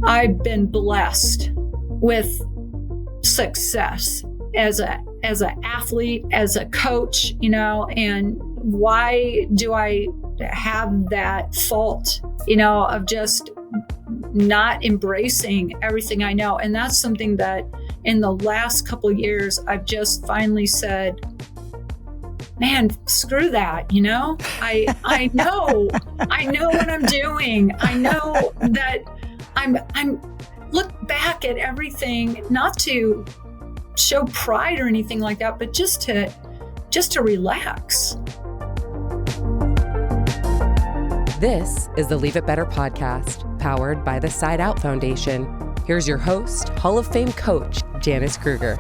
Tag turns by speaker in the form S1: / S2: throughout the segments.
S1: I've been blessed with success as an athlete, as a coach, and why do I have that fault, of just not embracing everything I know? And that's something that in the last couple of years, I've just finally said, man, screw that. I know what I'm doing. I know that I'm look back at everything, not to show pride or anything like that, but just to relax.
S2: This is the Leave It Better podcast, powered by the Side Out Foundation. Here's your host, Hall of Fame coach, Janice Kruger.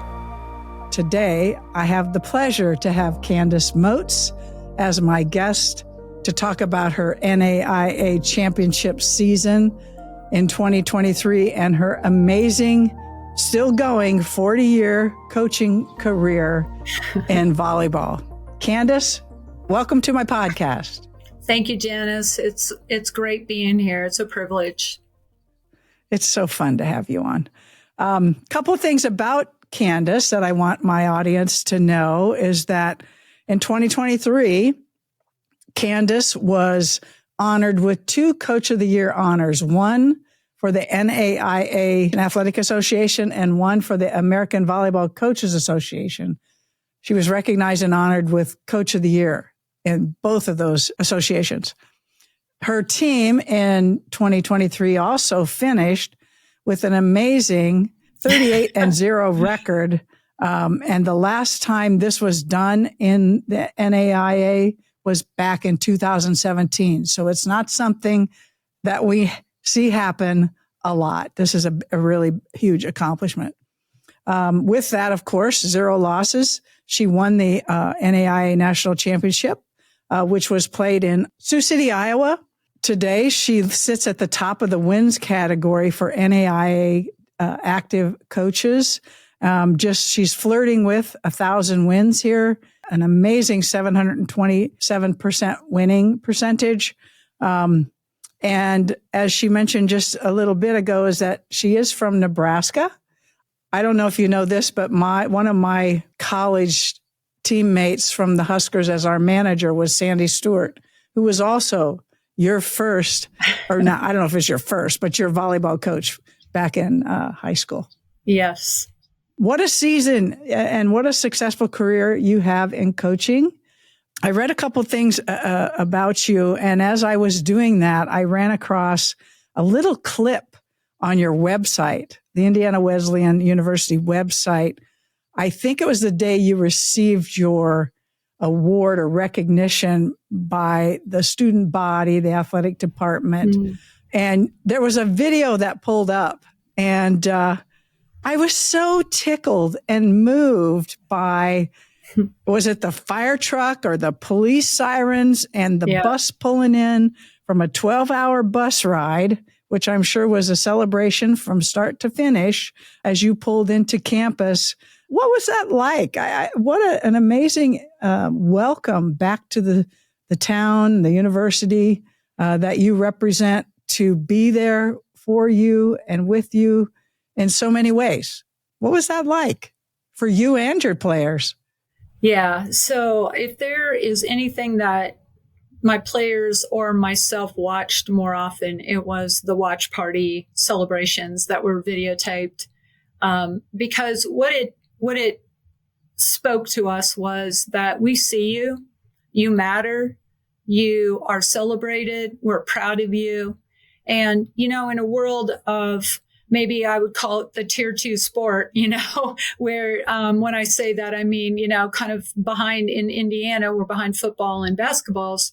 S3: Today, I have the pleasure to have Candace Moats as my guest to talk about her NAIA championship season in 2023 and her amazing, still going 40-year coaching career in volleyball. Candace, welcome to my podcast.
S1: Thank you, Janice. It's great being here. It's a privilege.
S3: It's so fun to have you on. Couple of things about Candace that I want my audience to know is that in 2023, Candace was honored with 2 Coach of the Year honors, one for the NAIA Athletic Association and one for the American Volleyball Coaches Association. She was recognized and honored with Coach of the Year in both of those associations. Her team in 2023 also finished with an amazing 38-0 record. And the last time this was done in the NAIA was back in 2017. So it's not something that we see happen a lot. This is a really huge accomplishment. With that, of course, 0 losses. She won the NAIA National Championship, which was played in Sioux City, Iowa. Today, she sits at the top of the wins category for NAIA active coaches. She's flirting with 1,000 wins here, an amazing 727% winning percentage. And as she mentioned just a little bit ago, is that she is from Nebraska. I don't know if you know this, but one of my college teammates from the Huskers as our manager was Sandy Stewart, who was also your first, or not, I don't know if it's your first, but your volleyball coach back in high school.
S1: Yes.
S3: What a season and what a successful career you have in coaching. I read a couple things about you, and as I was doing that, I ran across a little clip on your website, the Indiana Wesleyan University website. I think it was the day you received your award or recognition by the student body, the athletic department. Mm. And there was a video that pulled up, and I was so tickled and moved by, was it the fire truck or the police sirens and the bus pulling in from a 12-hour bus ride, which I'm sure was a celebration from start to finish as you pulled into campus. What was that like? An amazing welcome back to the town, the university that you represent, to be there for you and with you in so many ways. What was that like for you and your players?
S1: Yeah. So if there is anything that my players or myself watched more often, it was the watch party celebrations that were videotaped. Because what it spoke to us was that we see you, you matter, you are celebrated, we're proud of you. And, in a world of, maybe I would call it the tier 2 sport, where when I say that, I mean, kind of behind in Indiana, we're behind football and basketballs,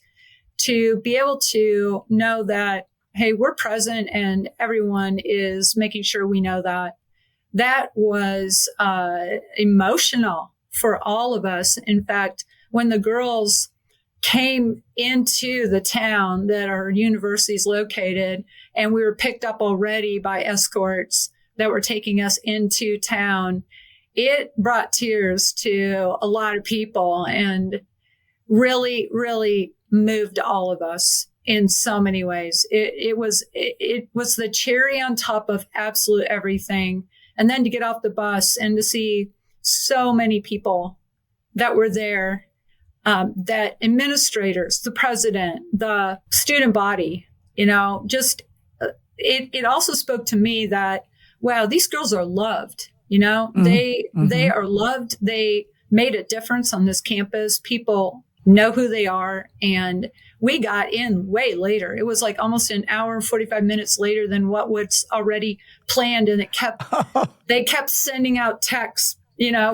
S1: to be able to know that, hey, we're present and everyone is making sure we know that. That was emotional for all of us. In fact, when the girls came into the town that our university is located, and we were picked up already by escorts that were taking us into town, it brought tears to a lot of people and really, really moved all of us. in so many ways. It was the cherry on top of absolute everything. And then to get off the bus and to see so many people that were there, that administrators, the president, the student body, just it also spoke to me that, wow, these girls are loved. They are loved. They made a difference on this campus. People know who they are. And we got in way later. It was like almost an hour and 45 minutes later than what was already planned. And they kept sending out texts,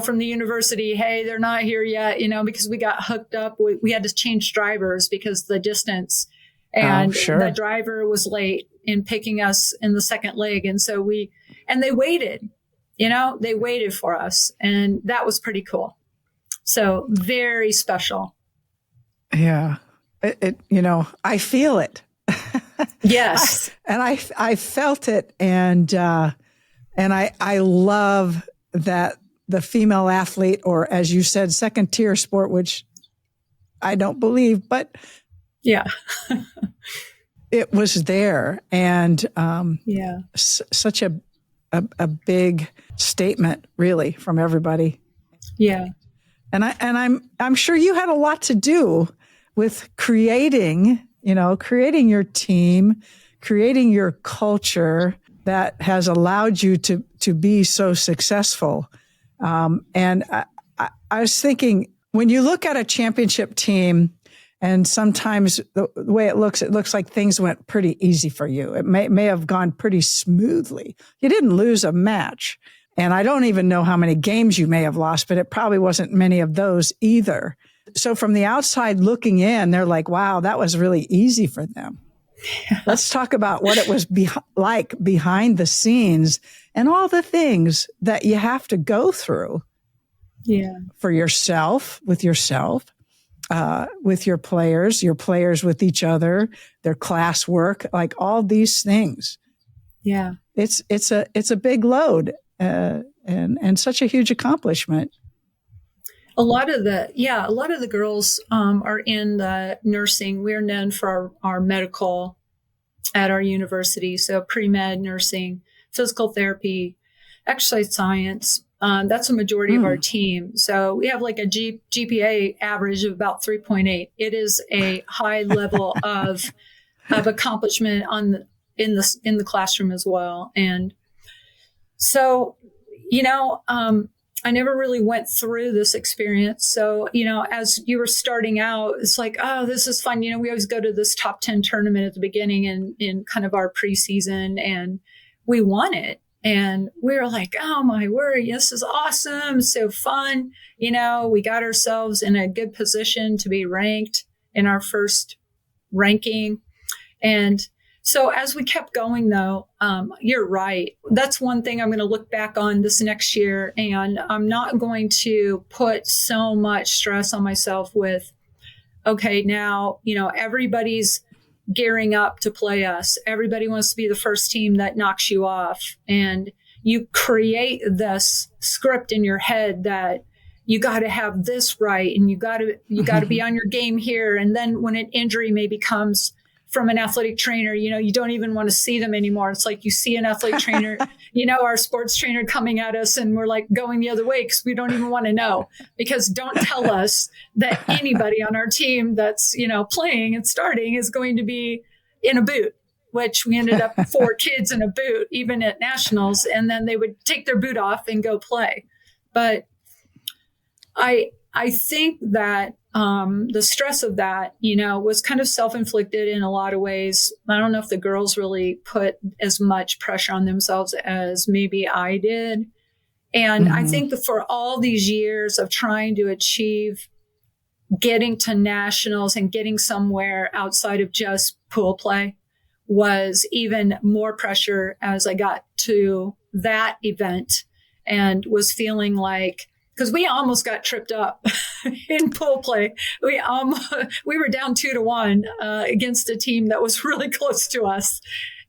S1: from the university. Hey, they're not here yet, because we got hooked up. We had to change drivers because the distance, and the driver was late in picking us in the second leg. And so they waited, they waited for us, and that was pretty cool. So very special.
S3: Yeah. I feel it.
S1: Yes.
S3: I felt it. And I love that the female athlete, or as you said, second tier sport, which I don't believe, but
S1: yeah,
S3: it was there. And, such a big statement really from everybody.
S1: Yeah.
S3: And I'm sure you had a lot to do with creating your team, creating your culture that has allowed you to be so successful. And I was thinking, when you look at a championship team, and sometimes the way it looks like things went pretty easy for you. It may have gone pretty smoothly. You didn't lose a match. And I don't even know how many games you may have lost, but it probably wasn't many of those either. So from the outside looking in, they're like, wow, that was really easy for them. Yeah. Let's talk about what it was like behind the scenes and all the things that you have to go through.
S1: Yeah.
S3: For yourself, with your players with each other, their classwork, like all these things.
S1: Yeah.
S3: It's a big load. And such a huge accomplishment.
S1: A lot of the girls are in the nursing. We're known for our medical at our university. So pre-med nursing, physical therapy, exercise science. That's a majority of our team. So we have like a GPA average of about 3.8. It is a high level of accomplishment in the classroom as well. And so, I never really went through this experience. So, as you were starting out, it's like, oh, this is fun. We always go to this top 10 tournament at the beginning and in kind of our preseason, and we won it. And we were like, oh my word, this is awesome. So fun. We got ourselves in a good position to be ranked in our first ranking. And so as we kept going, though, you're right. That's one thing I'm going to look back on this next year. And I'm not going to put so much stress on myself with, okay, now, everybody's gearing up to play us. Everybody wants to be the first team that knocks you off. And you create this script in your head that you got to have this right. And you got to be on your game here. And then when an injury maybe comes from an athletic trainer, you don't even want to see them anymore. It's like you see an athletic trainer, our sports trainer coming at us and we're like going the other way because we don't even want to know, because don't tell us that anybody on our team that's, playing and starting is going to be in a boot, which we ended up 4 kids in a boot, even at nationals. And then they would take their boot off and go play. But I think that the stress of that, was kind of self-inflicted in a lot of ways. I don't know if the girls really put as much pressure on themselves as maybe I did. And I think that for all these years of trying to achieve getting to nationals and getting somewhere outside of just pool play was even more pressure as I got to that event and was feeling like, because we almost got tripped up in pool play. We were down 2-1 against a team that was really close to us.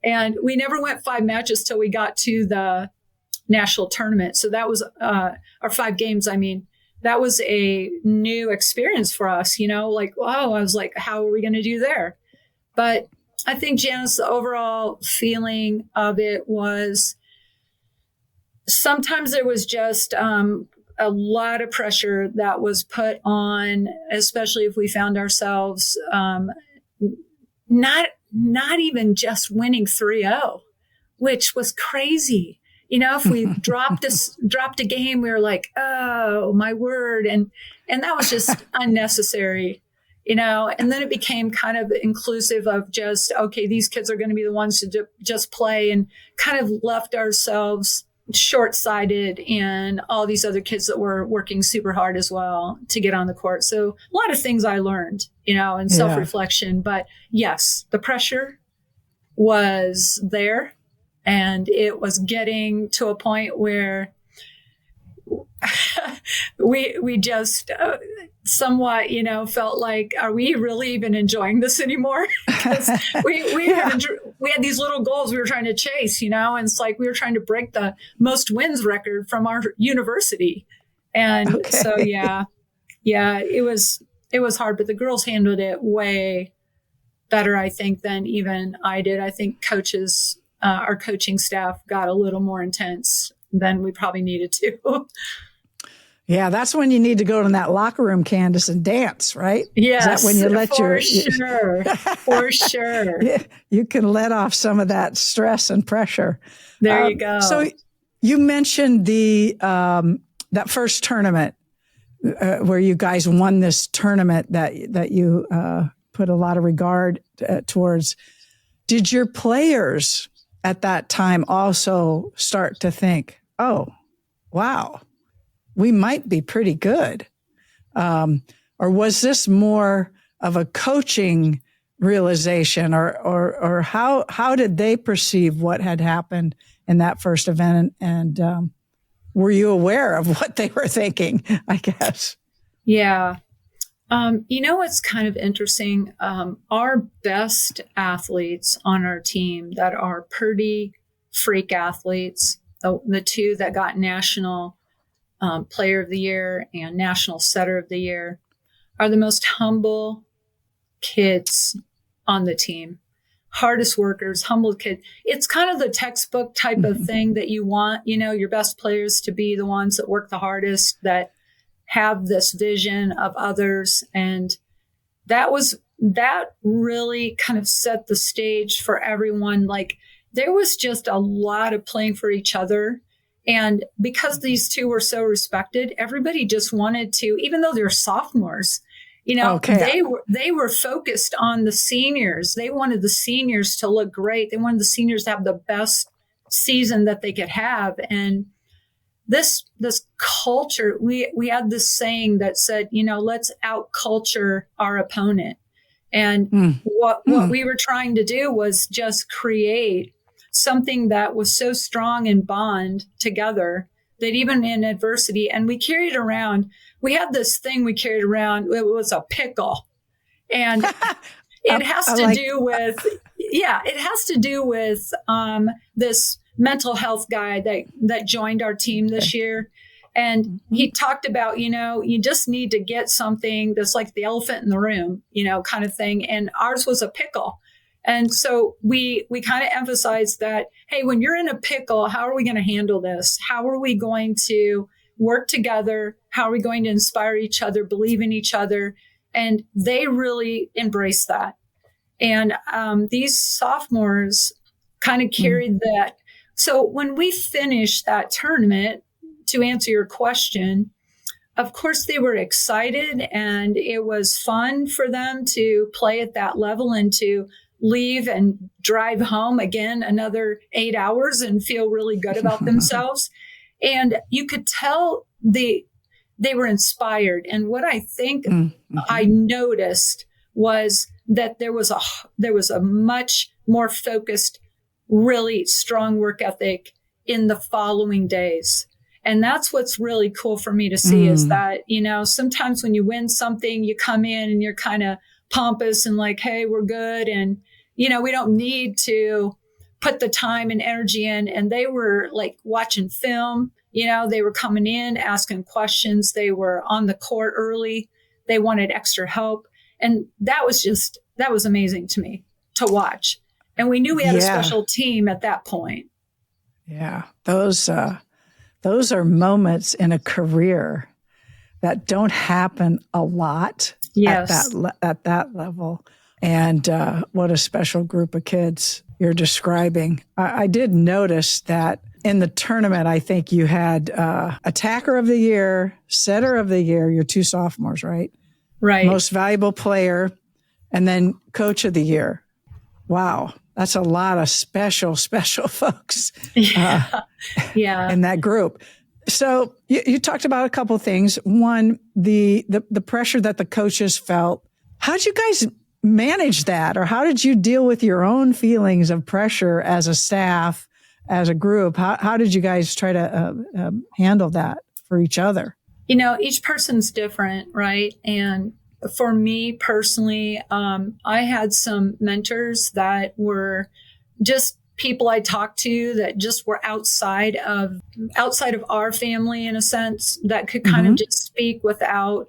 S1: And we never went 5 matches till we got to the national tournament. So that was our 5 games. I mean, that was a new experience for us, like, wow, I was like, how are we going to do there? But I think, Janice, the overall feeling of it was sometimes there was just a lot of pressure that was put on, especially if we found ourselves not even just winning 3-0, which was crazy. If we dropped a game, we were like, oh my word. And that was just unnecessary, and then it became kind of inclusive of just, okay, these kids are going to be the ones to just play, and kind of left ourselves short-sighted in all these other kids that were working super hard as well to get on the court. So a lot of things I learned, and self-reflection, but yes, the pressure was there, and it was getting to a point where we just somewhat, felt like, are we really even enjoying this anymore? Because we had these little goals we were trying to chase, and it's like we were trying to break the most wins record from our university. And so, it was hard, but the girls handled it way better, I think, than even I did. I think coaches, our coaching staff got a little more intense than we probably needed to.
S3: Yeah, that's when you need to go to that locker room, Candace, and dance, right?
S1: Yes,
S3: is that when you let
S1: for sure.
S3: You can let off some of that stress and pressure.
S1: There you go.
S3: So you mentioned that first tournament where you guys won this tournament that you put a lot of regard towards. Did your players at that time also start to think, oh, wow, we might be pretty good? Or was this more of a coaching realization, or how did they perceive what had happened in that first event? And were you aware of what they were thinking, I guess?
S1: Yeah. What's kind of interesting? Our best athletes on our team that are pretty freak athletes, the two that got national Player of the Year and National Setter of the Year, are the most humble kids on the team. Hardest workers, humble kids. It's kind of the textbook type of thing that you want, your best players to be the ones that work the hardest, that have this vision of others. And that really kind of set the stage for everyone. Like, there was just a lot of playing for each other. And because these two were so respected, everybody just wanted to, even though they're sophomores, they were focused on the seniors. They wanted the seniors to look great. They wanted the seniors to have the best season that they could have. And this culture, we had this saying that said, let's out culture our opponent. And what we were trying to do was just create something that was so strong and bond together that even in adversity, and we had this thing we carried around, it was a pickle. And it has to do with this mental health guy that joined our team this year. And he talked about, you just need to get something that's like the elephant in the room, kind of thing. And ours was a pickle. And so we kind of emphasized that, hey, when you're in a pickle, how are we going to handle this? How are we going to work together? How are we going to inspire each other, believe in each other? And they really embraced that. And these sophomores kind of carried that. So when we finished that tournament, to answer your question, of course, they were excited, and it was fun for them to play at that level and to leave and drive home again another 8 hours and feel really good about themselves. And you could tell they were inspired. And what I think I noticed was that there was a much more focused, really strong work ethic in the following days. And that's what's really cool for me to see is that, sometimes when you win something, you come in and you're kind of pompous and like, hey, we're good. And, we don't need to put the time and energy in. And they were like watching film, they were coming in, asking questions. They were on the court early. They wanted extra help. And that was amazing to me to watch. And we knew we had a special team at that point.
S3: Yeah. Those are moments in a career that don't happen a lot at that level. And what a special group of kids you're describing. I did notice that in the tournament, I think you had attacker of the year, setter of the year, your 2 sophomores, right?
S1: Right.
S3: Most valuable player, and then coach of the year. Wow. That's a lot of special folks in that group. So you talked about a couple of things. One, the pressure that the coaches felt. How did you guys manage that? Or how did you deal with your own feelings of pressure as a staff, as a group? How did you guys try to handle that for each other?
S1: Each person's different, right? And for me personally, I had some mentors that were just people I talked to that just were outside of our family in a sense, that could kind of just speak without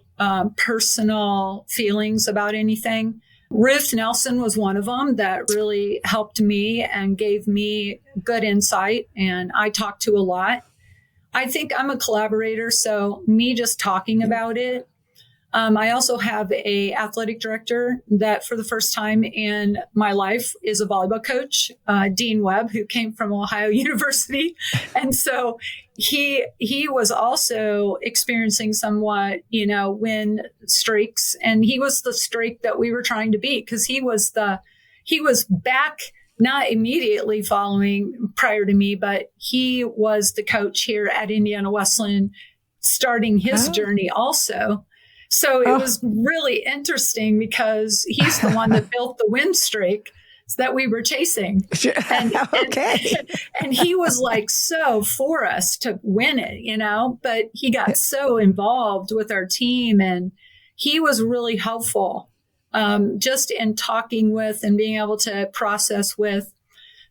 S1: personal feelings about anything. Ruth Nelson was one of them that really helped me and gave me good insight, and I talked to a lot. I think I'm a collaborator, so me just talking about it. I also have a athletic director that for the first time in my life is a volleyball coach, Dean Webb, who came from Ohio University. And so he was also experiencing somewhat, win streaks. And he was the streak that we were trying to beat, because he was back, not immediately following prior to me, but he was the coach here at Indiana Wesleyan, starting his journey also. So it was really interesting because he's the one that built the win streak that we were chasing. And he was like so for us to win it, but he got so involved with our team, and he was really helpful just in talking with and being able to process with.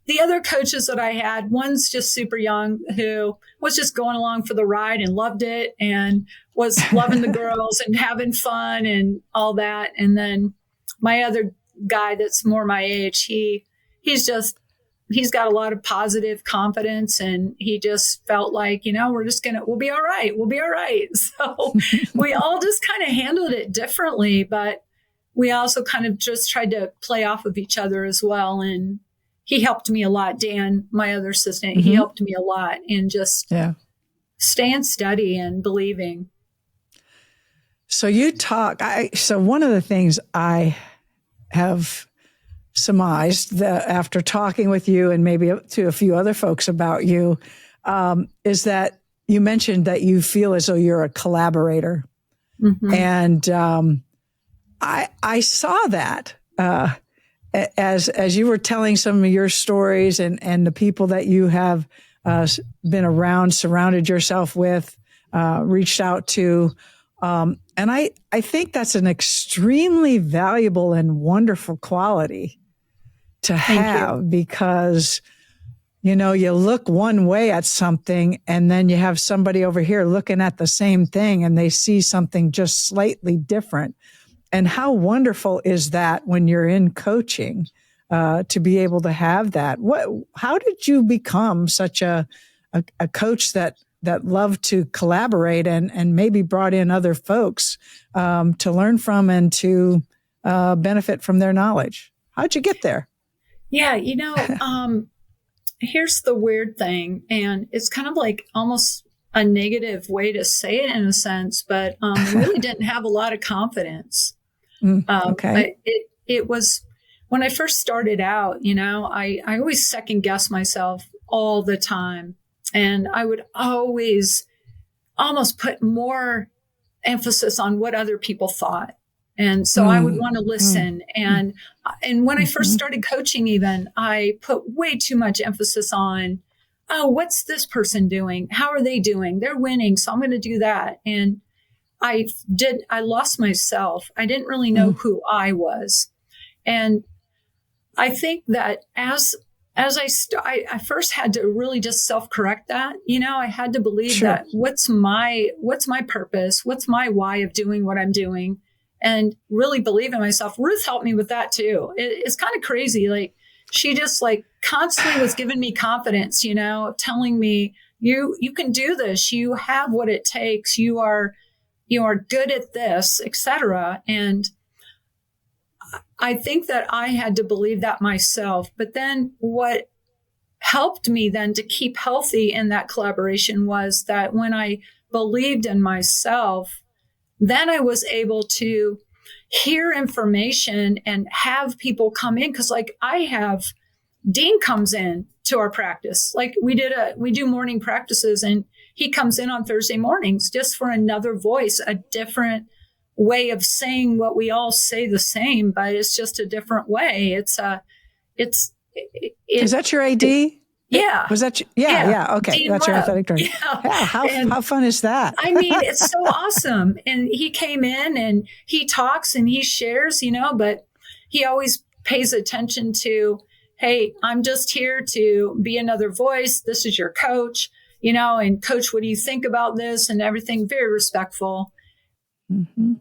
S1: The other coaches that I had, one's just super young who was just going along for the ride and loved it and was loving the girls and having fun and all that. And then my other guy that's more my age, he's got a lot of positive confidence, and he just felt like, we'll be all right. We'll be all right. So we all just kind of handled it differently, but we also kind of just tried to play off of each other as well. And he helped me a lot. Dan, my other assistant, he helped me a lot in just staying steady and believing.
S3: So so one of the things I have surmised after talking with you and maybe to a few other folks about you, is that you mentioned that you feel as though you're a collaborator. And I saw that as you were telling some of your stories and the people that you have been around, surrounded yourself with, reached out to. And I think that's an extremely valuable and wonderful quality to have, because, you look one way at something and then you have somebody over here looking at the same thing and they see something just slightly different. And how wonderful is that when you're in coaching, to be able to have that? How did you become such a coach that loved to collaborate and maybe brought in other folks to learn from and to benefit from their knowledge? How'd you get there?
S1: Yeah, here's the weird thing, and it's kind of like almost a negative way to say it in a sense, but I really didn't have a lot of confidence. It was when I first started out, I always second guess myself all the time. And I would always almost put more emphasis on what other people thought. And so I would want to listen. And when I first started coaching, even, I put way too much emphasis on, what's this person doing? How are they doing? They're winning, so I'm going to do that. And I lost myself. I didn't really know who I was. And I think that as I first had to really just self-correct that, I had to believe that what's my purpose? What's my why of doing what I'm doing? and really believe in myself. Ruth helped me with that too. It's kind of crazy. Like she just like constantly was giving me confidence, telling me, you can do this. You have what it takes. You are good at this, etc. And I think that I had to believe that myself. But then what helped me then to keep healthy in that collaboration was that when I believed in myself, then I was able to hear information and have people come in. Cause like Dean comes in to our practice. Like we do morning practices, and he comes in on Thursday mornings just for another voice, a different way of saying what we all say the same, but it's just a different way. Is
S3: that your AD?
S1: Yeah.
S3: Was that? Yeah. Okay.
S1: Dean
S3: That's your
S1: Webb.
S3: athletic director. Yeah. How fun is that?
S1: I mean, it's so awesome. And he came in and he talks and he shares, but he always pays attention to, hey, I'm just here to be another voice. This is your coach, and coach, what do you think about this? And everything, very respectful.
S3: Mm-hmm.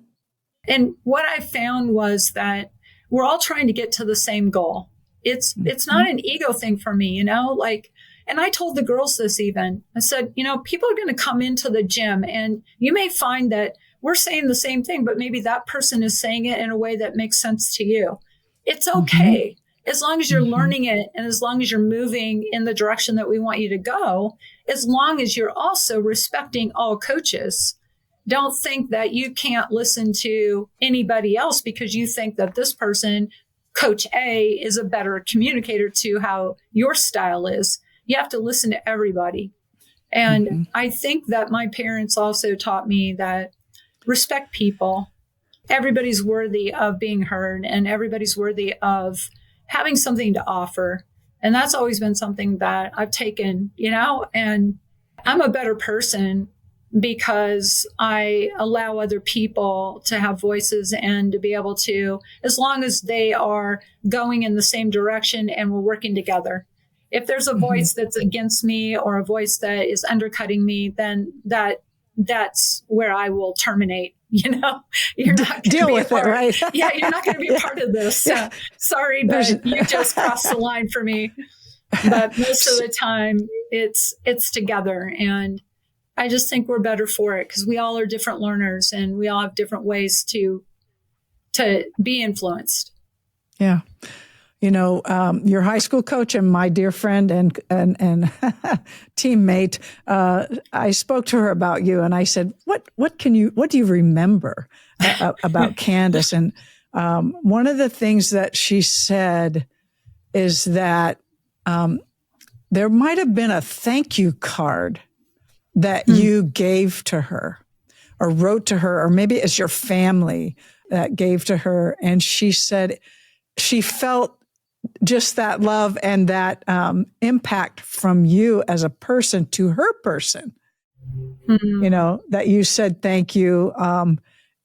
S1: And what I found was that we're all trying to get to the same goal. It's not an ego thing for me, and I told the girls this even. I said, people are going to come into the gym and you may find that we're saying the same thing, but maybe that person is saying it in a way that makes sense to you. It's okay. Mm-hmm. As long as you're learning it and as long as you're moving in the direction that we want you to go, as long as you're also respecting all coaches. Don't think that you can't listen to anybody else because you think that this person, Coach A, is a better communicator to how your style is. You have to listen to everybody. And I think that my parents also taught me that respect people. Everybody's worthy of being heard and everybody's worthy of having something to offer. And that's always been something that I've taken, and I'm a better person because I allow other people to have voices and to be able to, as long as they are going in the same direction and we're working together. If there's a voice that's against me or a voice that is undercutting me, then that's where I will terminate. You're not going to
S3: deal with it, right?
S1: Yeah, you're not going to be a part of this. Sorry, but you just crossed the line for me. But most of the time, it's together, and I just think we're better for it because we all are different learners and we all have different ways to be influenced.
S3: Yeah. Your high school coach and my dear friend and teammate, I spoke to her about you and I said, what do you remember about Candace? And one of the things that she said is that there might have been a thank you card that you gave to her or wrote to her, or maybe it's your family that gave to her. And she said she felt just that love and that impact from you as a person to her person, that you said thank you,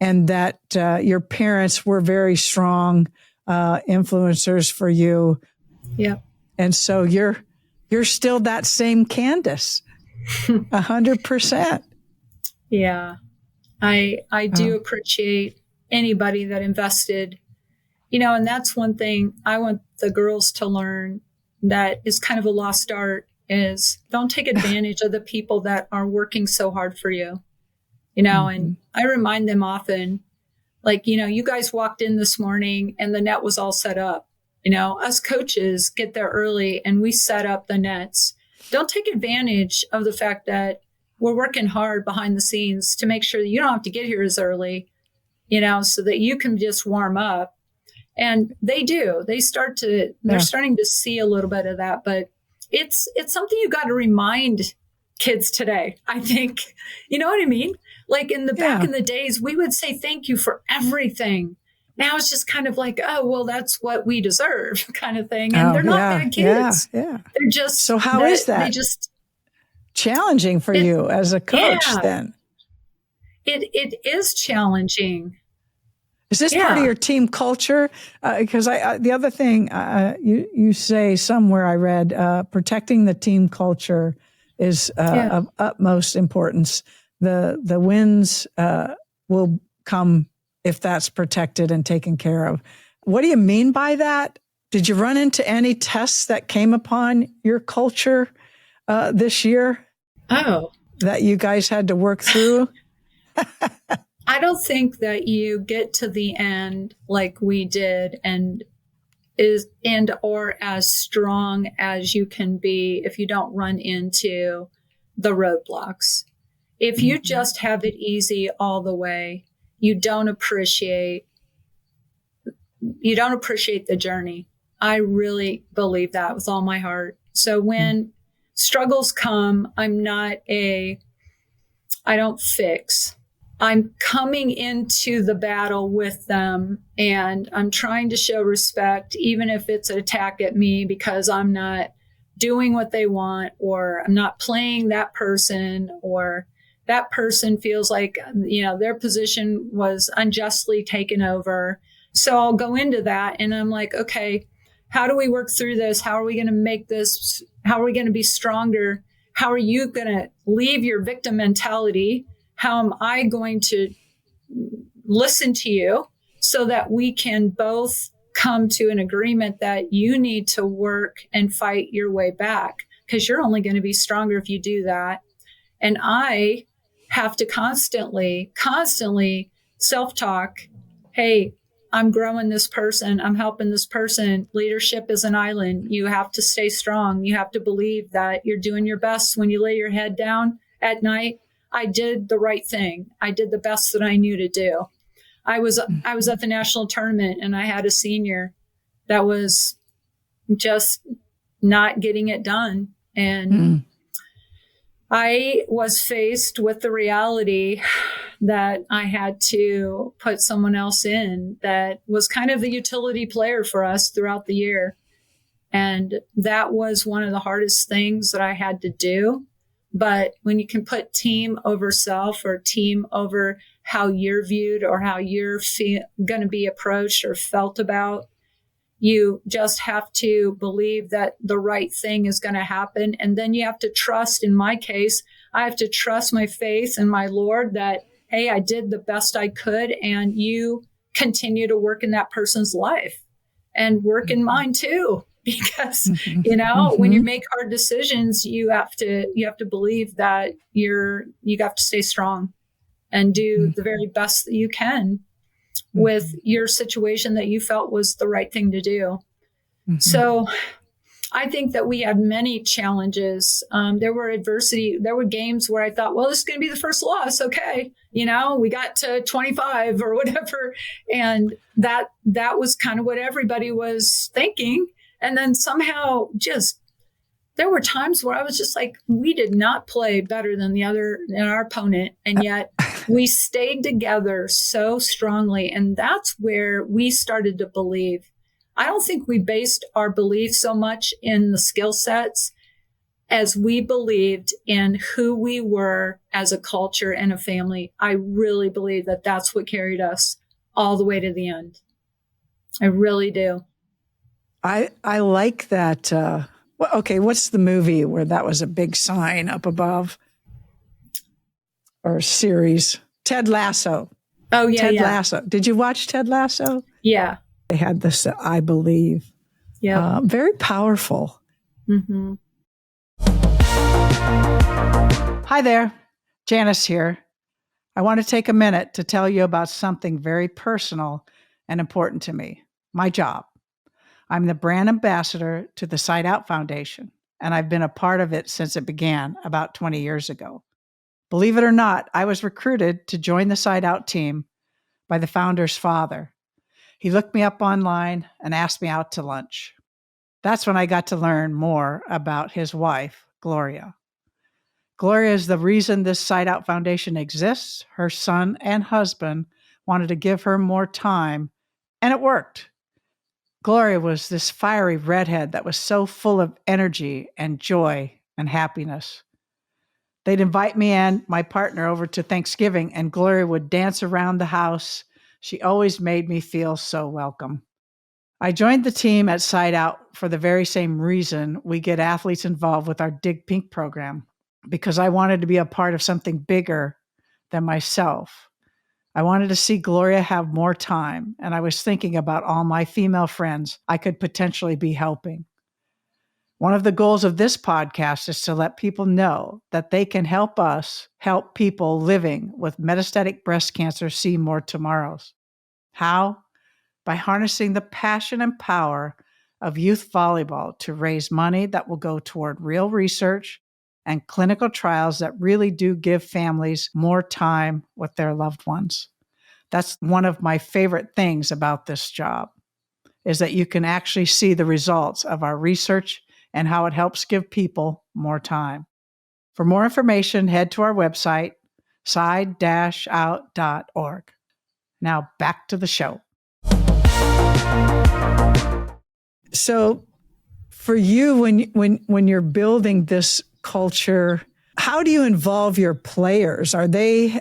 S3: and that your parents were very strong influencers for you.
S1: Yeah.
S3: And so you're still that same Candace, 100%.
S1: Yeah. I do appreciate anybody that invested, and that's one thing I want the girls to learn that is kind of a lost art is don't take advantage of the people that are working so hard for you, and I remind them often, like, you guys walked in this morning and the net was all set up. Us coaches get there early and we set up the nets. Don't take advantage of the fact that we're working hard behind the scenes to make sure that you don't have to get here as early, so that you can just warm up. And they do. They're starting to see a little bit of that, but it's something you got to remind kids today, I think. You know what I mean? Like back in the days, we would say thank you for everything. Now it's just kind of like, oh, well, that's what we deserve kind of thing. And they're not bad kids.
S3: Yeah.
S1: They're just.
S3: So how is that?
S1: They just
S3: challenging for you as a coach then?
S1: It is challenging.
S3: Is this part of your team culture? Because the other thing you say somewhere I read, protecting the team culture is of utmost importance. The wins will come if that's protected and taken care of. What do you mean by that? Did you run into any tests that came upon your culture this year?
S1: Oh,
S3: that you guys had to work through?
S1: I don't think that you get to the end like we did or as strong as you can be if you don't run into the roadblocks. If you just have it easy all the way, you don't appreciate the journey. I really believe that with all my heart. So when struggles come, I don't fix. I'm coming into the battle with them, and I'm trying to show respect, even if it's an attack at me because I'm not doing what they want, or I'm not playing that person, or that person feels like, their position was unjustly taken over. So I'll go into that and I'm like, okay, how do we work through this? How are we going to make this? How are we going to be stronger? How are you going to leave your victim mentality? How am I going to listen to you so that we can both come to an agreement that you need to work and fight your way back? Because you're only going to be stronger if you do that. And I have to constantly self-talk. Hey, I'm growing this person. I'm helping this person. Leadership is an island. You have to stay strong. You have to believe that you're doing your best when you lay your head down at night. I did the right thing. I did the best that I knew to do. I was at the national tournament and I had a senior that was just not getting it done. And I was faced with the reality that I had to put someone else in that was kind of the utility player for us throughout the year. And that was one of the hardest things that I had to do. But when you can put team over self, or team over how you're viewed or how you're going to be approached or felt about, you just have to believe that the right thing is going to happen. And then you have to trust. In my case, I have to trust my faith and my Lord that, hey, I did the best I could, and you continue to work in that person's life and work in mine too. Because, when you make hard decisions, you have to believe that you have to stay strong and do the very best that you can with your situation that you felt was the right thing to do. So I think that we had many challenges. There were adversity. There were games where I thought, well, this is going to be the first loss. Okay. We got to 25 or whatever. And that was kind of what everybody was thinking. And then somehow there were times where I was just like, we did not play better than our opponent. And yet we stayed together so strongly. And that's where we started to believe. I don't think we based our belief so much in the skill sets as we believed in who we were as a culture and a family. I really believe that that's what carried us all the way to the end. I really do.
S3: I like that. Okay, what's the movie where that was a big sign up above? Or series? Ted Lasso.
S1: Oh, yeah.
S3: Ted Lasso. Did you watch Ted Lasso?
S1: Yeah.
S3: They had this, I believe. Yeah. Very powerful.
S1: Mm-hmm.
S3: Hi there. Janice here. I want to take a minute to tell you about something very personal and important to me, my job. I'm the brand ambassador to the Side Out Foundation, and I've been a part of it since it began about 20 years ago. Believe it or not, I was recruited to join the Side Out team by the founder's father. He looked me up online and asked me out to lunch. That's when I got to learn more about his wife, Gloria. Gloria is the reason this Side Out Foundation exists. Her son and husband wanted to give her more time, and it worked. Gloria was this fiery redhead that was so full of energy and joy and happiness. They'd invite me and my partner over to Thanksgiving, and Gloria would dance around the house. She always made me feel so welcome. I joined the team at Side Out for the very same reason we get athletes involved with our Dig Pink program, because I wanted to be a part of something bigger than myself. I wanted to see Gloria have more time, and I was thinking about all my female friends I could potentially be helping. One of the goals of this podcast is to let people know that they can help us help people living with metastatic breast cancer see more tomorrows. How? By harnessing the passion and power of youth volleyball to raise money that will go toward real research and clinical trials that really do give families more time with their loved ones. That's one of my favorite things about this job, is that you can actually see the results of our research and how it helps give people more time. For more information, head to our website, side-out.org. Now back to the show. So for you, when you're building this culture, how do you involve your players? Are they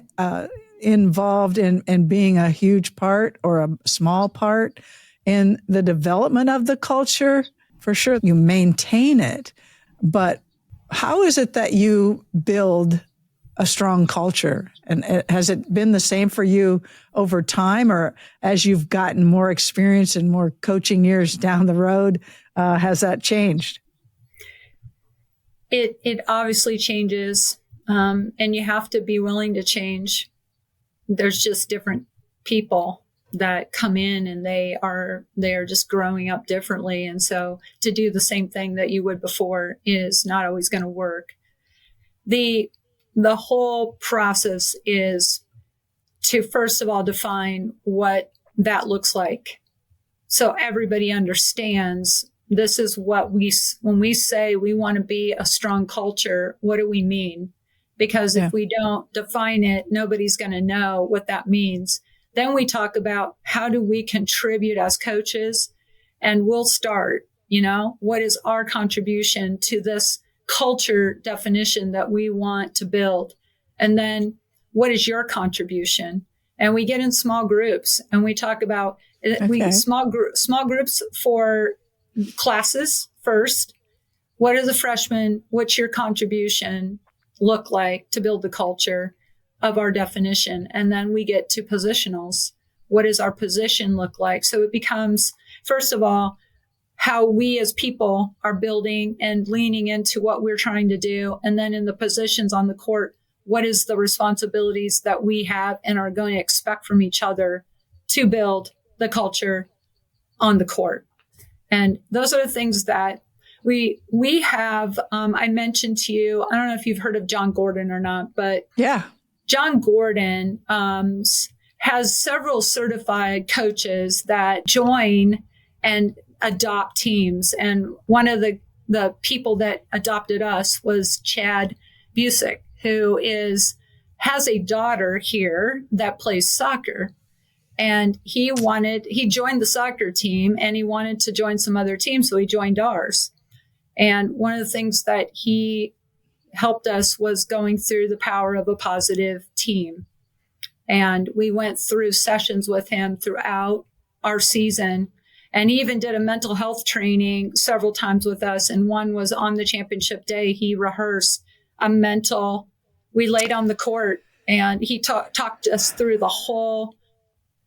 S3: involved in being a huge part or a small part in the development of the culture? For sure, you maintain it, but how is it that you build a strong culture? And has it been the same for you over time, or as you've gotten more experience and more coaching years down the road, has that changed?
S1: It obviously changes, and you have to be willing to change. There's just different people that come in, and they are just growing up differently. And so to do the same thing that you would before is not always going to work. The whole process is to, first of all, define what that looks like. So everybody understands this is what when we say we want to be a strong culture, what do we mean? Because if we don't define it, nobody's going to know what that means. Then we talk about how do we contribute as coaches, and we'll start, what is our contribution to this culture definition that we want to build? And then what is your contribution? And we get in small groups and we talk about small groups for classes first. What are the freshmen? What's your contribution look like to build the culture of our definition? And then we get to positionals. What does our position look like? So it becomes, first of all, how we as people are building and leaning into what we're trying to do. And then in the positions on the court, what is the responsibilities that we have and are going to expect from each other to build the culture on the court? And those are the things that we have. I mentioned to you, I don't know if you've heard of John Gordon or not, but yeah, John Gordon has several certified coaches that join and adopt teams. And one of the people that adopted us was Chad Busick, who has a daughter here that plays soccer. And he joined the soccer team and he wanted to join some other teams. So he joined ours. And one of the things that he helped us was going through the power of a positive team. And we went through sessions with him throughout our season. And he even did a mental health training several times with us. And one was on the championship day. He rehearsed we laid on the court and he talked us through the whole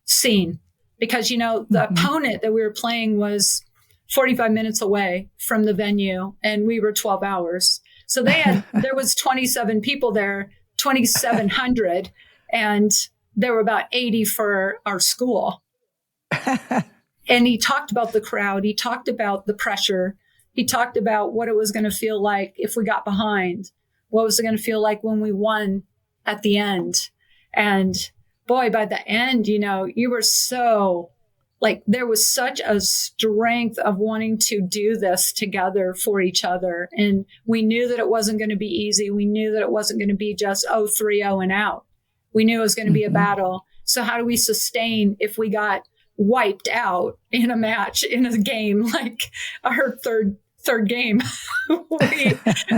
S1: scene. Because, the opponent that we were playing was 45 minutes away from the venue and we were 12 hours. So there was 27 people there, 2,700, and there were about 80 for our school. And he talked about the crowd. He talked about the pressure. He talked about what it was going to feel like if we got behind. What was it going to feel like when we won at the end? And boy, by the end, you were so there was such a strength of wanting to do this together for each other. And we knew that it wasn't going to be easy. We knew that it wasn't going to be just 3-0 and out. We knew it was going to be a battle. So how do we sustain if we got wiped out in a match, in a game, like our third game?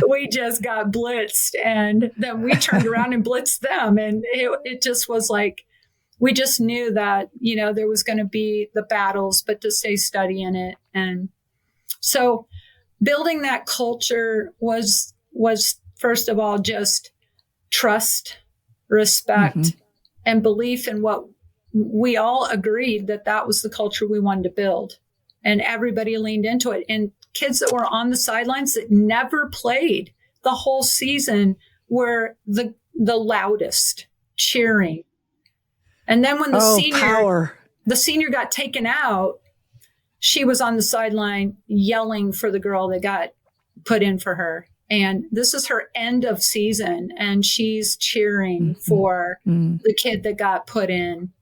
S1: we just got blitzed, and then we turned around and blitzed them. And it just was we just knew that, there was going to be the battles, but to stay steady in it. And so building that culture was first of all, just trust, respect, and belief in what we all agreed that was the culture we wanted to build. And everybody leaned into it. And kids that were on the sidelines that never played the whole season were the loudest, cheering. And then when the senior got taken out, she was on the sideline yelling for the girl that got put in for her. And this is her end of season, and she's cheering for the kid that got put in.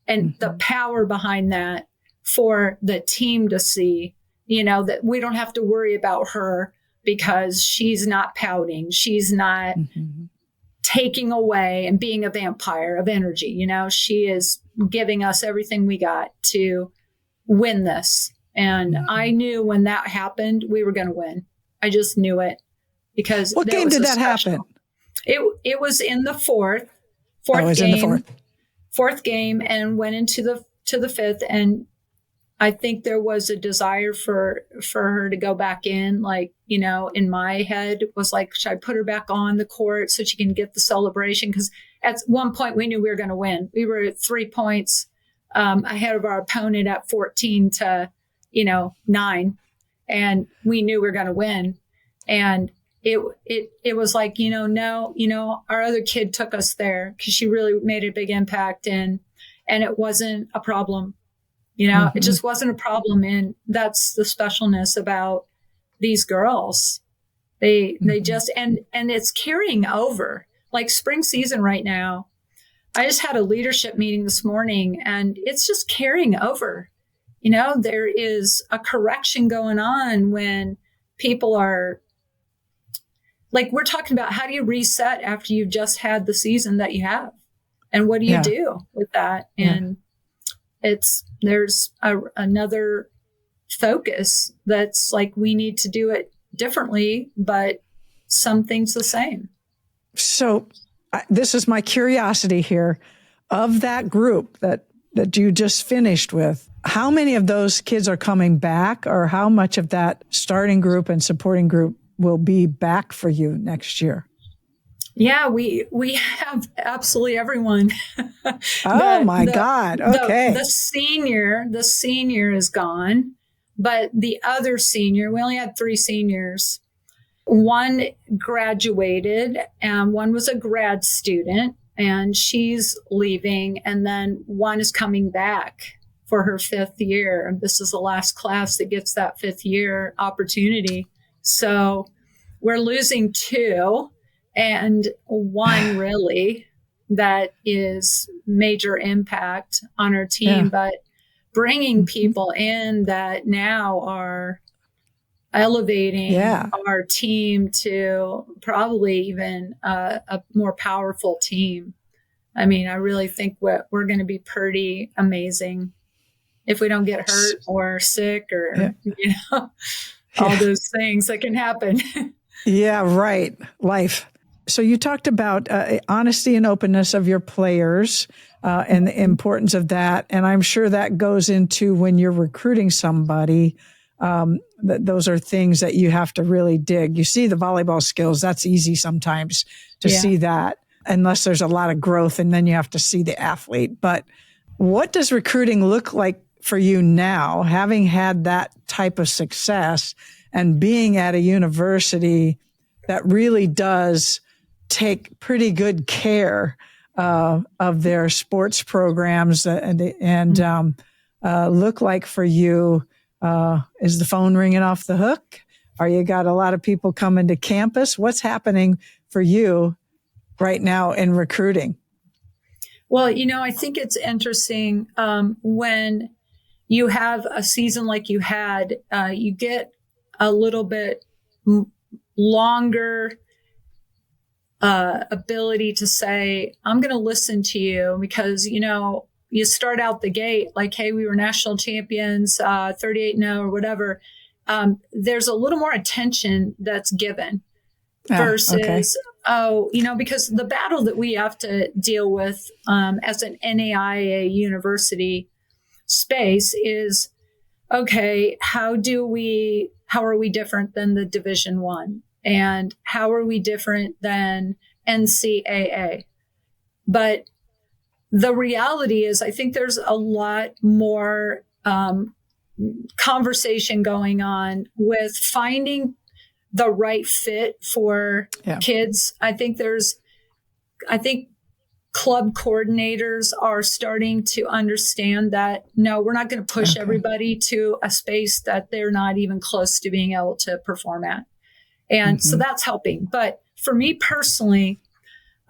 S1: And the power behind that for the team to see, that we don't have to worry about her because she's not pouting. She's not taking away and being a vampire of energy. She is giving us everything we got to win this. And I knew when that happened, we were going to win. I just knew it. Because
S3: what game did that happen?
S1: It was in the fourth game, and went into the fifth. And I think there was a desire for her to go back in. In my head was like, should I put her back on the court so she can get the celebration? Because at one point we knew we were going to win. We were at 3 points ahead of our opponent at 14 to 9, and we knew we were going to win. And it was like, our other kid took us there because she really made a big impact, and it wasn't a problem. It just wasn't a problem. And that's the specialness about these girls. They just, and it's carrying over like spring season right now. I just had a leadership meeting this morning, and it's just carrying over. There is a correction going on when people are, like, we're talking about how do you reset after you've just had the season that you have, and what do you do with that? And there's another focus that's like, we need to do it differently, but some things the same.
S3: So this is my curiosity here. Of that group that you just finished with, how many of those kids are coming back, or how much of that starting group and supporting group will be back for you next year?
S1: Yeah, we have absolutely everyone.
S3: My God. Okay.
S1: The senior is gone, but the other senior, we only had 3 seniors. One graduated, and one was a grad student, and she's leaving. And then one is coming back for her 5th year. This is the last class that gets that 5th year opportunity. So we're losing 2, and one really that is major impact on our team, but bringing people in that now are elevating our team to probably even a more powerful team. I mean, I really think we're going to be pretty amazing if we don't get hurt or sick or, all those things that can happen.
S3: Yeah, right. Life. So you talked about honesty and openness of your players and the importance of that. And I'm sure that goes into when you're recruiting somebody, that those are things that you have to really dig. You see the volleyball skills. That's easy sometimes to see that, unless there's a lot of growth, and then you have to see the athlete. But what does recruiting look like for you now, having had that type of success and being at a university that really does take pretty good care of their sports programs and look like for you? Is the phone ringing off the hook? Are you got a lot of people coming to campus? What's happening for you right now in recruiting?
S1: Well, I think it's interesting when you have a season like you had, you get a little bit longer ability to say, I'm going to listen to you, because, you start out the gate like, hey, we were national champions, 38-0 or whatever. There's a little more attention that's given versus, because the battle that we have to deal with as an NAIA university space is, okay, how are we different than the Division I? And how are we different than NCAA? But the reality is, I think there's a lot more conversation going on with finding the right fit for kids. I think club coordinators are starting to understand that, no, we're not going to push everybody to a space that they're not even close to being able to perform at. And so that's helping. But for me personally,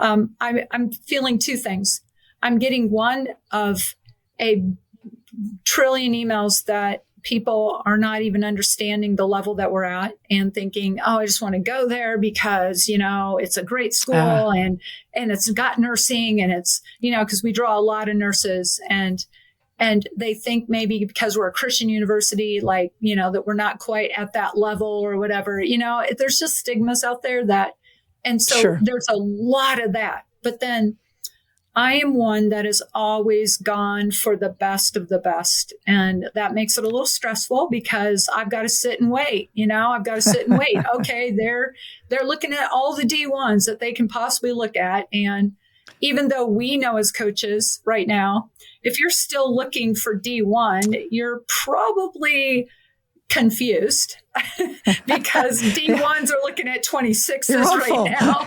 S1: I'm feeling two things. I'm getting one of a trillion emails that people are not even understanding the level that we're at and thinking, oh, I just want to go there because, it's a great school and it's got nursing and it's, because we draw a lot of nurses and they think maybe because we're a Christian university, like, that we're not quite at that level or whatever, there's just stigmas out there and so there's a lot of that. But then I am one that has always gone for the best of the best. And that makes it a little stressful because I've got to sit and wait, I've got to sit and wait. Okay. They're looking at all the D1s that they can possibly look at. And even though we know as coaches right now, if you're still looking for D1, you're probably confused because D1s are looking at 26s right now.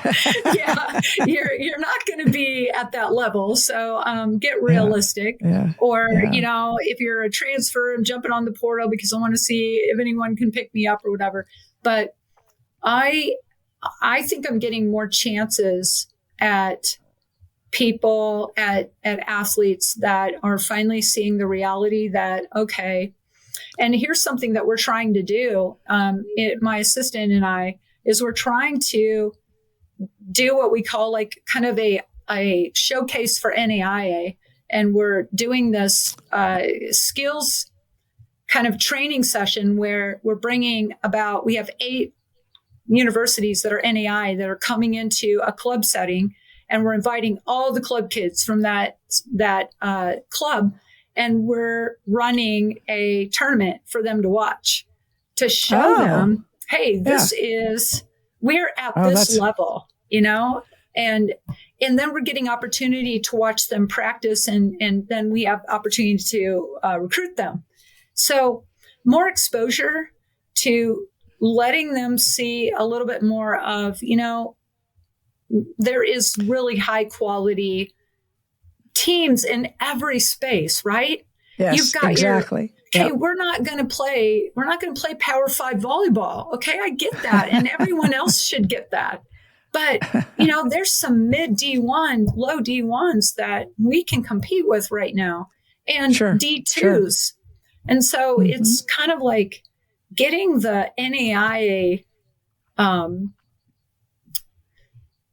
S1: Yeah, you're not going to be at that level. So get realistic. Or, if you're a transfer, I'm jumping on the portal because I want to see if anyone can pick me up or whatever. But I think I'm getting more chances at people, at athletes that are finally seeing the reality that, okay, and here's something that we're trying to do. My assistant and I is we're trying to do what we call like kind of a showcase for NAIA. And we're doing this skills kind of training session where we're bringing we have 8 universities that are NAIA that are coming into a club setting. And we're inviting all the club kids from that club. And we're running a tournament for them to watch to show them, hey, we're at this level, and then we're getting opportunity to watch them practice and then we have opportunity to recruit them. So more exposure to letting them see a little bit more of, there is really high quality teams in every space, right?
S3: Yes,
S1: you've got
S3: exactly.
S1: We're not going to play Power 5 volleyball. Okay, I get that. And everyone else should get that. But, there's some mid D1, low D1s that we can compete with right now and D2s. And so it's kind of like getting the NAIA,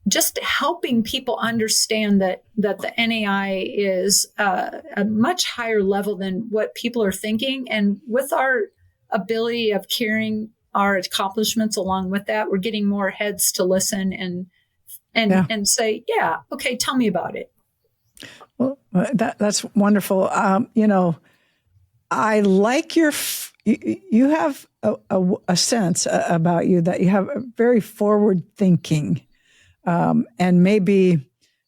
S1: just helping people understand that the NAIA is a much higher level than what people are thinking. And with our ability of carrying our accomplishments along with that, we're getting more heads to listen and say, yeah, okay, tell me about it.
S3: Well, that's wonderful. I like you have a sense about you that you have a very forward thinking. And maybe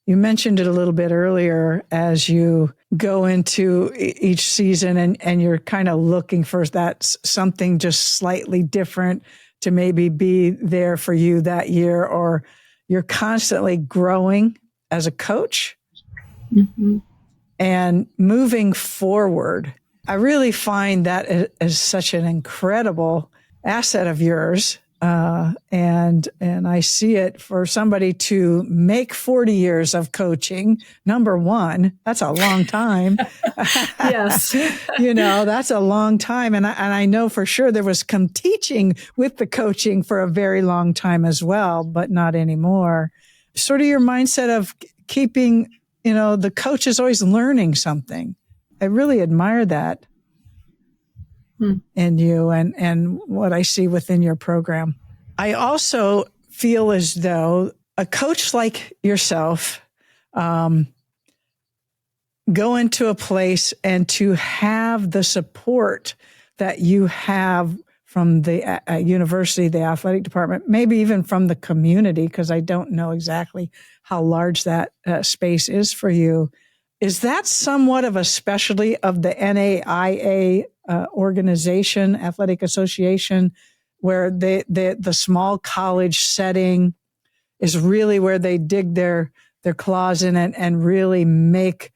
S3: you mentioned it a little bit earlier as you go into each season and you're kind of looking for that something just slightly different to maybe be there for you that year, or you're constantly growing as a coach and moving forward. I really find that as such an incredible asset of yours. And I see it for somebody to make 40 years of coaching. Number one, that's a long time.
S1: Yes.
S3: That's a long time. And I know for sure there was some teaching with the coaching for a very long time as well, but not anymore. Sort of your mindset of keeping, the coach is always learning something. I really admire that in you and what I see within your program. I also feel as though a coach like yourself, go into a place and to have the support that you have from the university, the athletic department, maybe even from the community, because I don't know exactly how large that space is for you, Is that somewhat of a specialty of the NAIA organization, athletic association, where the small college setting is really where they dig their claws in it and really make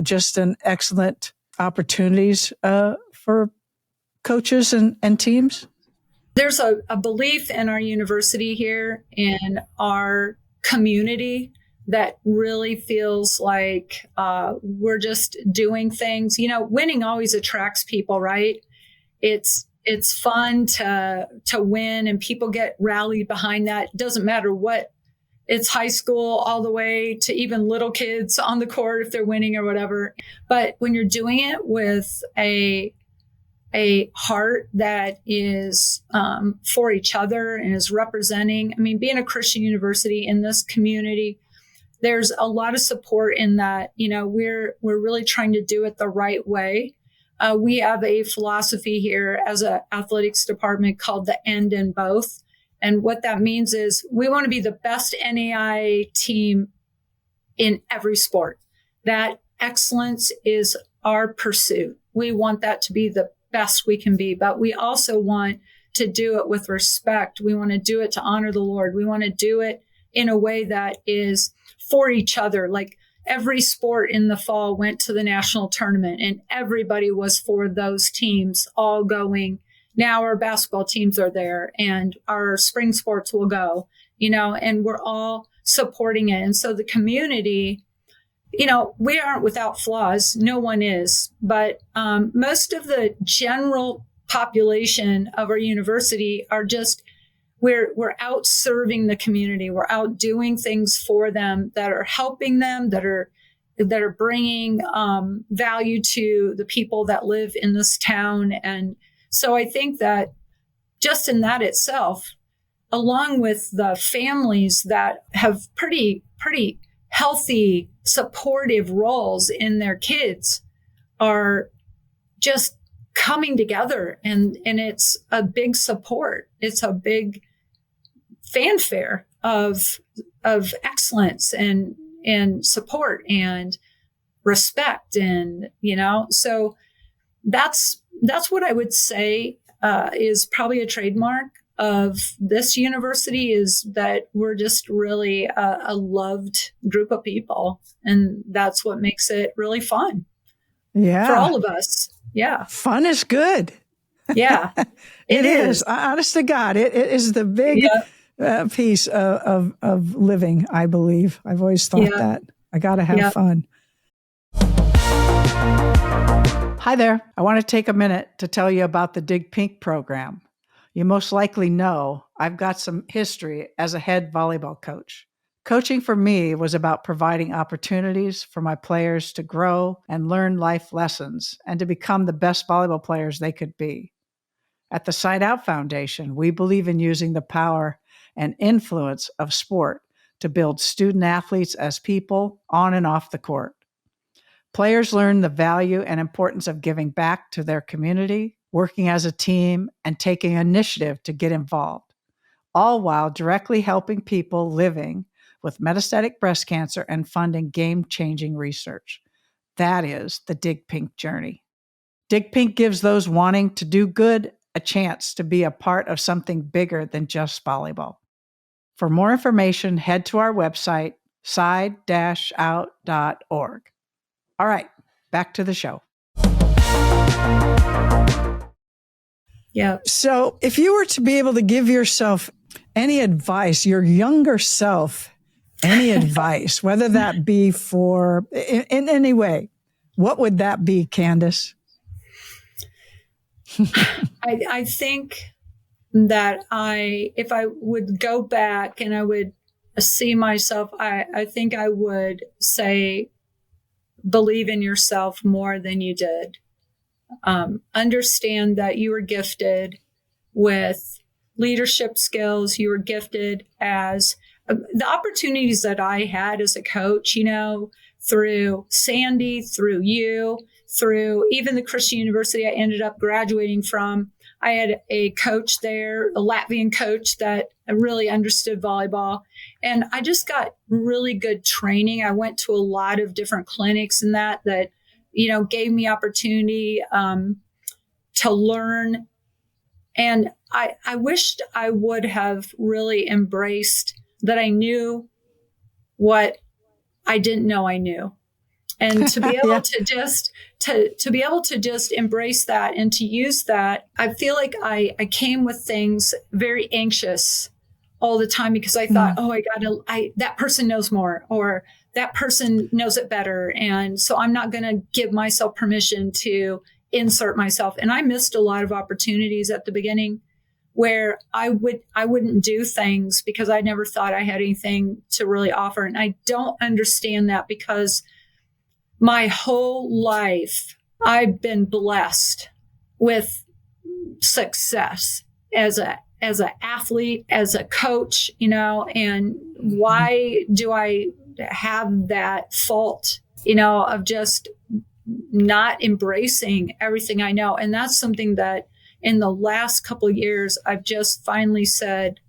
S3: just an excellent opportunities for coaches and teams?
S1: There's a belief in our university here, in our community, that really feels like we're just doing things. Winning always attracts people, right? It's fun to win, and people get rallied behind that. It doesn't matter what. It's high school all the way to even little kids on the court if they're winning or whatever. But when you're doing it with a heart that is for each other and is representing, being a Christian university in this community, there's a lot of support in that. We're really trying to do it the right way. We have a philosophy here as an athletics department called the end in both. And what that means is we want to be the best NAIA team in every sport. That excellence is our pursuit. We want that to be the best we can be, but we also want to do it with respect. We want to do it to honor the Lord. We want to do it in a way that is for each other. Like every sport in the fall went to the national tournament, and everybody was for those teams all going. Now our basketball teams are there, and our spring sports will go, and we're all supporting it. And so the community, we aren't without flaws. No one is. But most of the general population of our university are just, we're out serving the community. We're out doing things for them that are helping them, that are bringing value to the people that live in this town. And so I think that just in that itself, along with the families that have pretty healthy, supportive roles in their kids, are just coming together, and it's a big support. It's a big fanfare of excellence and support and respect, and so that's what I would say is probably a trademark of this university, is that we're just really a loved group of people. And that's what makes it really fun.
S3: Yeah.
S1: For all of us. Yeah.
S3: Fun is good.
S1: Yeah.
S3: It is. Honest to God, it is the big piece of living, I believe. I've always thought that. I got to have fun. Hi there. I want to take a minute to tell you about the Dig Pink program. You most likely know I've got some history as a head volleyball coach. Coaching for me was about providing opportunities for my players to grow and learn life lessons and to become the best volleyball players they could be. At the Side Out Foundation, we believe in using the power and influence of sport to build student athletes as people on and off the court. Players learn the value and importance of giving back to their community, working as a team, and taking initiative to get involved, all while directly helping people living with metastatic breast cancer and funding game-changing research. That is the Dig Pink journey. Dig Pink gives those wanting to do good a chance to be a part of something bigger than just volleyball. For more information, head to our website, side-out.org. All right, back to the show.
S1: Yeah.
S3: So if you were to be able to give yourself any advice, your younger self, any advice, whether that be in any way, what would that be, Candace?
S1: I think that if I would go back and I would see myself, I think I would say, believe in yourself more than you did. Understand that you were gifted with leadership skills. You were gifted as the opportunities that I had as a coach, through Sandy, through you, through even the Christian university I ended up graduating from. I had a coach there, a Latvian coach that really understood volleyball. And I just got really good training. I went to a lot of different clinics and that, gave me opportunity to learn. And I wished I would have really embraced that I knew what I didn't know I knew. And to be able to just to be able to just embrace that and to use that, I feel like I came with things very anxious all the time because I thought, that person knows more, or that person knows it better. And so I'm not going to give myself permission to insert myself. And I missed a lot of opportunities at the beginning where I wouldn't do things because I never thought I had anything to really offer. And I don't understand that because my whole life, I've been blessed with success as an athlete, as a coach, and why do I have that fault, of just not embracing everything I know? And that's something that in the last couple of years, I've just finally said,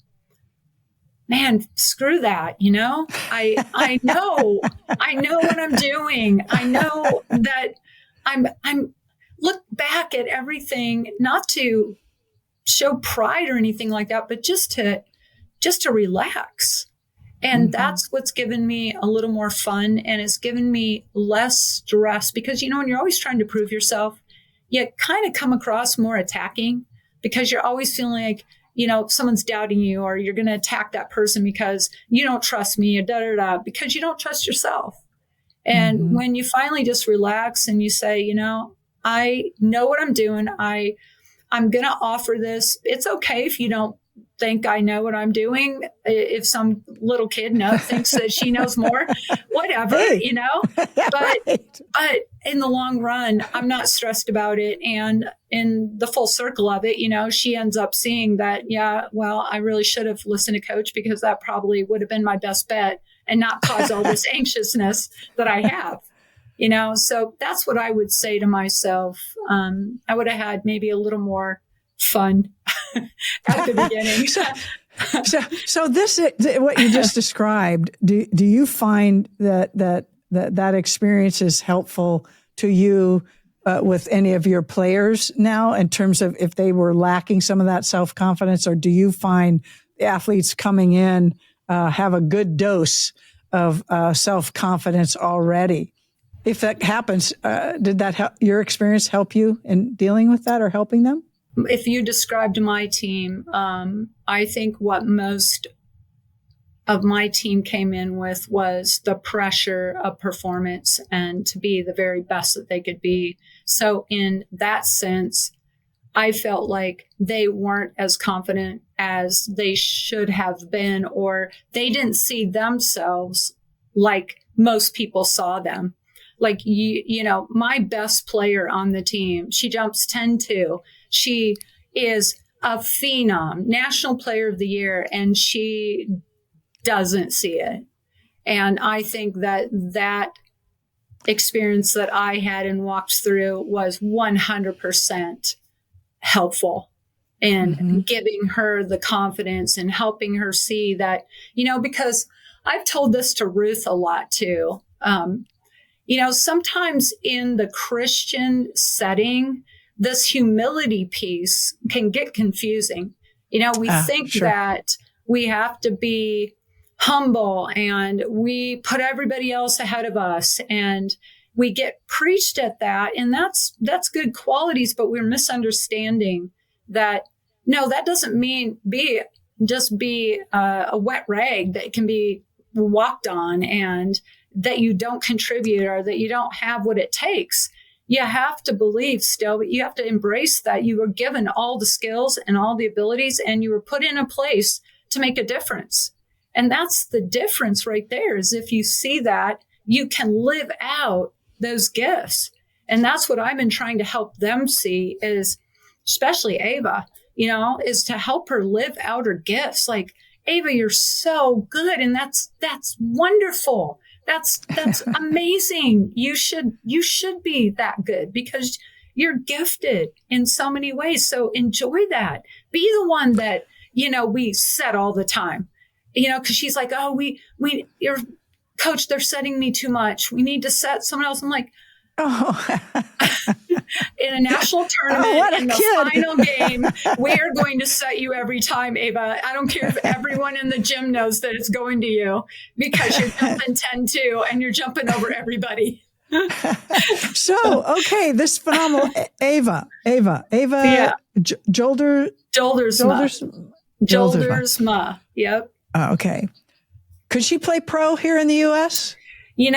S1: man, screw that. I know what I'm doing. I know that I'm look back at everything, not to show pride or anything like that, but just to relax. And that's what's given me a little more fun, and it's given me less stress because, when you're always trying to prove yourself, you kind of come across more attacking because you're always feeling like, someone's doubting you, or you're going to attack that person because you don't trust me, or because you don't trust yourself. And when you finally just relax and you say, I know what I'm doing. I'm going to offer this. It's okay if you don't think I know what I'm doing. If some little kid thinks that she knows more, whatever, but in the long run, I'm not stressed about it. And in the full circle of it, she ends up seeing that, I really should have listened to coach because that probably would have been my best bet and not cause all this anxiousness that I have, so that's what I would say to myself. I would have had maybe a little more fun at the beginning.
S3: So this is what you just described. Do you find that experience is helpful to you with any of your players now in terms of if they were lacking some of that self-confidence, or do you find the athletes coming in have a good dose of self-confidence already? If that happens, did your experience help you in dealing with that or helping them?
S1: If you described my team, I think what most of my team came in with was the pressure of performance and to be the very best that they could be. So in that sense, I felt like they weren't as confident as they should have been, or they didn't see themselves like most people saw them. Like, my best player on the team, she jumps 10-2. She is a phenom, National Player of the Year, and she doesn't see it. And I think that experience that I had and walked through was 100% helpful in giving her the confidence and helping her see that, because I've told this to Ruth a lot too. Sometimes in the Christian setting, this humility piece can get confusing. We think that we have to be humble and we put everybody else ahead of us, and we get preached at that. And that's good qualities, but we're misunderstanding that. No, that doesn't mean be a wet rag that can be walked on and that you don't contribute or that you don't have what it takes. You have to believe still, but you have to embrace that you were given all the skills and all the abilities, and you were put in a place to make a difference. And that's the difference right there, is if you see that, you can live out those gifts. And that's what I've been trying to help them see, is especially Ava, is to help her live out her gifts. Like, Ava, you're so good. And that's wonderful. That's amazing. You should be that good because you're gifted in so many ways. So enjoy that. Be the one that, we set all the time, cause she's like, oh, your coach, they're setting me too much. We need to set someone else. I'm like, oh, in a national tournament, in the final game, we are going to set you every time, Ava. I don't care if everyone in the gym knows that it's going to you because you're jumping 10-2 and you're jumping over everybody.
S3: So, okay, this phenomenal Ava,
S1: yeah. Joldersma. Yep.
S3: Okay. Could she play pro here in the U.S.?
S1: If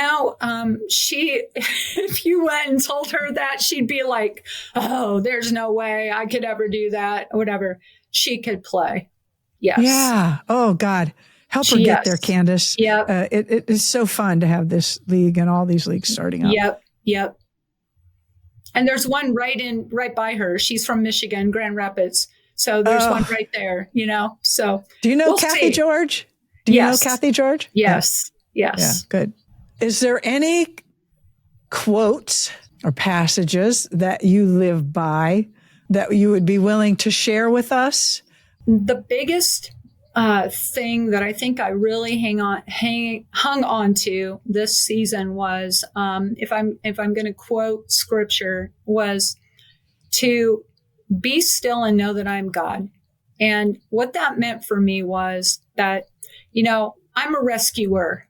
S1: you went and told her that, she'd be like, oh, there's no way I could ever do that, or whatever. She could play. Yes.
S3: Yeah. Oh, God. Help her get there, Candace.
S1: Yeah.
S3: It is so fun to have this league and all these leagues starting up.
S1: Yep. And there's one right by her. She's from Michigan, Grand Rapids. So there's one right there, So
S3: do you know Kathy George? Do you know Kathy George?
S1: Yes. Yes.
S3: Yeah, good. Is there any quotes or passages that you live by that you would be willing to share with us?
S1: The biggest thing that I think I really hung on to this season was, if I'm going to quote scripture, was to be still and know that I'm God. And what that meant for me was that, I'm a rescuer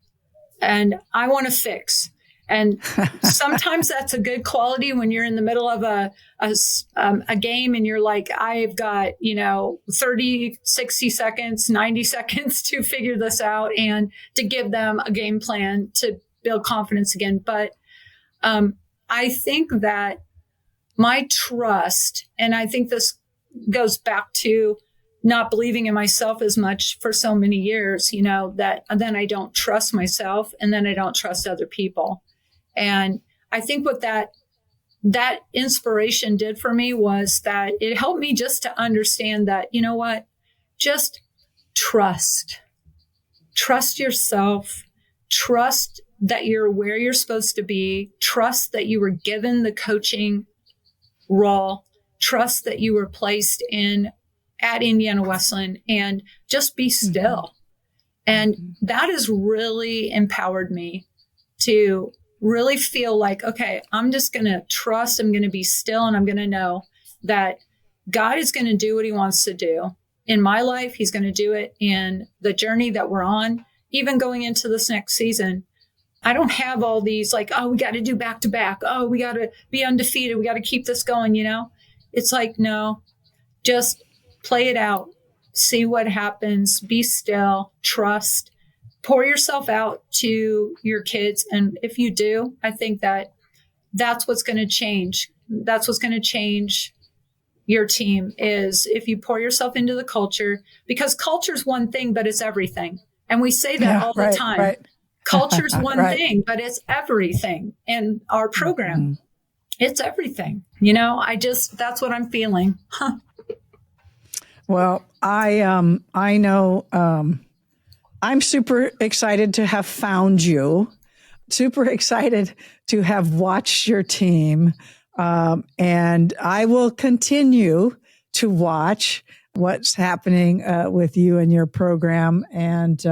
S1: and I want to fix. And sometimes that's a good quality when you're in the middle of a game and you're like, I've got, 30, 60 seconds, 90 seconds to figure this out and to give them a game plan to build confidence again. But I think that my trust, and I think this goes back to not believing in myself as much for so many years, that then I don't trust myself and then I don't trust other people. And I think what that inspiration did for me was that it helped me just to understand that, just trust yourself, trust that you're where you're supposed to be, trust that you were given the coaching role, trust that you were placed at Indiana Wesleyan, and just be still. And that has really empowered me to really feel like, okay, I'm just going to trust, I'm going to be still, and I'm going to know that God is going to do what he wants to do in my life. He's going to do it in the journey that we're on, even going into this next season. I don't have all these like, oh, we got to do back to back. Oh, we got to be undefeated. We got to keep this going, It's like, no, just play it out, see what happens, be still, trust, pour yourself out to your kids. And if you do, I think that's what's going to change. That's what's going to change your team is if you pour yourself into the culture, because culture is one thing, but it's everything. And we say that all the time. Right. Culture is one thing, but it's everything. And our program, it's everything. That's what I'm feeling.
S3: Well, I know, I'm super excited to have found you, super excited to have watched your team. And I will continue to watch what's happening with you and your program. And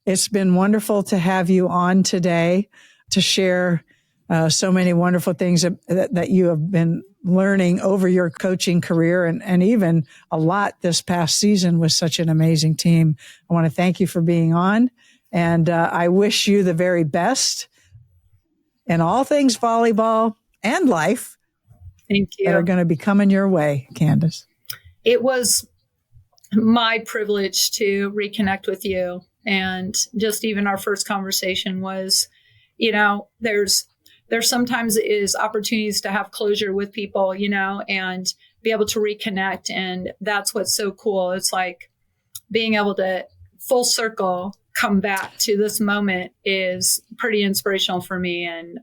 S3: it's been wonderful to have you on today to share so many wonderful things that you have been learning over your coaching career and even a lot this past season with such an amazing team. I want to thank you for being on, and I wish you the very best in all things volleyball and life.
S1: Thank you.
S3: That are going to be coming your way, Candace.
S1: It was my privilege to reconnect with you, and just even our first conversation was, there sometimes is opportunities to have closure with people, and be able to reconnect. And that's what's so cool. It's like being able to full circle come back to this moment is pretty inspirational for me, and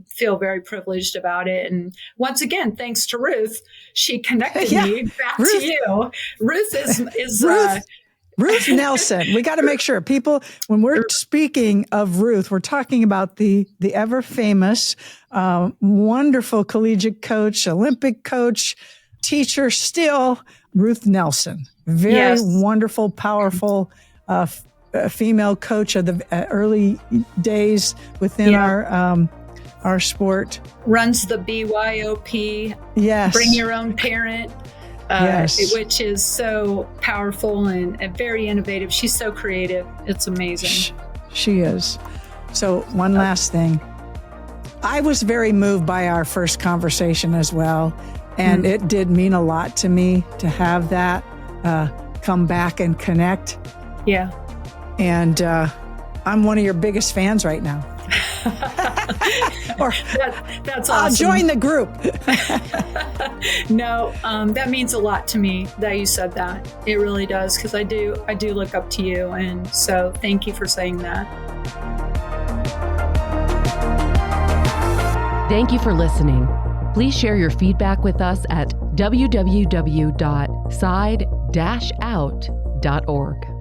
S1: feel very privileged about it. And once again, thanks to Ruth, she connected me back to you. Ruth is
S3: Ruth Nelson. We got to make sure people, when we're speaking of Ruth, we're talking about the ever famous, wonderful collegiate coach, Olympic coach, teacher still, Ruth Nelson. Very wonderful, powerful female coach of the early days within our sport.
S1: Runs the BYOP.
S3: Yes.
S1: Bring your own parent. Which is so powerful and very innovative. She's so creative. It's amazing.
S3: She is. So one last thing. I was very moved by our first conversation as well. And it did mean a lot to me to have that come back and connect.
S1: Yeah.
S3: And I'm one of your biggest fans right now.
S1: That's awesome.
S3: I'll join the group.
S1: No, that means a lot to me that you said that. It really does, because I do look up to you, and so thank you for saying that.
S2: Thank you for listening. Please share your feedback with us at www.side-out.org.